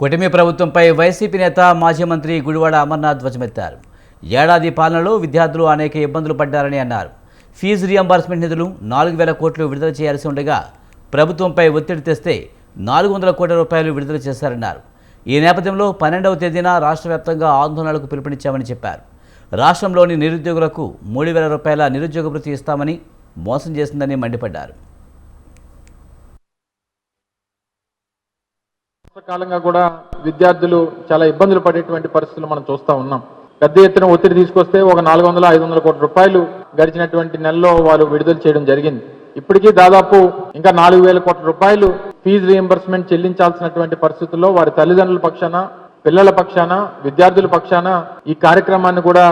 కూటమి ప్రభుత్వంపై వైసీపీ నేత మాజీ మంత్రి గుడివాడ అమర్నాథ్ ధ్వజమెత్తారు. ఏడాది పాలనలో విద్యార్థులు అనేక ఇబ్బందులు పడ్డారని అన్నారు. ఫీజు రియంబర్స్మెంట్ నిధులు 4,000 కోట్లు విడుదల చేయాల్సి ఉండగా ప్రభుత్వంపై ఒత్తిడి తెస్తే 400 కోట్ల రూపాయలు విడుదల చేశారన్నారు. ఈ నేపథ్యంలో 12వ తేదీన రాష్ట్ర వ్యాప్తంగా ఆందోళనలకు పిలుపునిచ్చామని చెప్పారు. రాష్ట్రంలోని నిరుద్యోగులకు 3,000 రూపాయల నిరుద్యోగ భృతి ఇస్తామని మోసం చేసిందని మండిపడ్డారు. కాలంగా కూడా విద్యార్థులు చాలా ఇబ్బందులు పడేటువంటి పరిస్థితులు మనం చూస్తూ ఉన్నాం. పెద్ద ఎత్తున ఒత్తిడి తీసుకొస్తే ఒక 400-500 కోట్ల రూపాయలు గడిచినటువంటి నెలలో వారు విడుదల చేయడం జరిగింది. ఇప్పటికీ దాదాపు ఇంకా 4,000 కోట్ల రూపాయలు ఫీజు రియంబర్స్మెంట్ చెల్లించాల్సినటువంటి పరిస్థితుల్లో వారి తల్లిదండ్రుల పక్షాన, పిల్లల పక్షాన, విద్యార్థుల పక్షాన ఈ కార్యక్రమాన్ని కూడా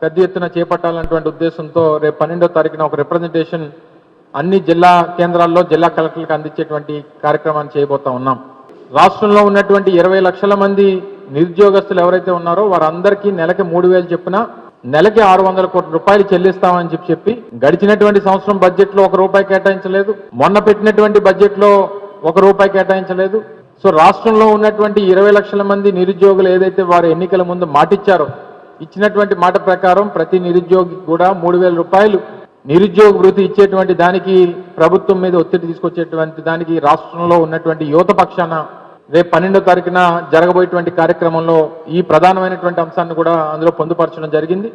పెద్ద ఎత్తున చేపట్టాలన్నటువంటి ఉద్దేశంతో రేపు 12వ తారీఖున ఒక రిప్రజెంటేషన్ అన్ని జిల్లా కేంద్రాల్లో జిల్లా కలెక్టర్లకు అందించేటువంటి కార్యక్రమాన్ని చేయబోతా ఉన్నాం. రాష్ట్రంలో ఉన్నటువంటి 20 లక్షల మంది నిరుద్యోగస్తులు ఎవరైతే ఉన్నారో వారందరికీ నెలకి 3,000 చొప్పున నెలకి 600 కోట్ల రూపాయలు చెల్లిస్తామని చెప్పి గడిచినటువంటి సంవత్సరం బడ్జెట్ లో ₹1 కేటాయించలేదు. మొన్న పెట్టినటువంటి బడ్జెట్ లో ₹1 కేటాయించలేదు. సో రాష్ట్రంలో ఉన్నటువంటి 20 లక్షల మంది నిరుద్యోగులు ఏదైతే వారు ఎన్నికల ముందు మాటిచ్చారో ఇచ్చినటువంటి మాట ప్రకారం ప్రతి నిరుద్యోగికి కూడా 3,000 రూపాయలు నిరుద్యోగ భృతి ఇచ్చేటువంటి దానికి ప్రభుత్వం మీద ఒత్తిడి తీసుకొచ్చేటువంటి దానికి రాష్ట్రంలో ఉన్నటువంటి యువత పక్షాన రేపు 12వ తారీఖున జరగబోయేటువంటి కార్యక్రమంలో ఈ ప్రధానమైనటువంటి అంశాన్ని కూడా అందులో పొందుపరచడం జరిగింది.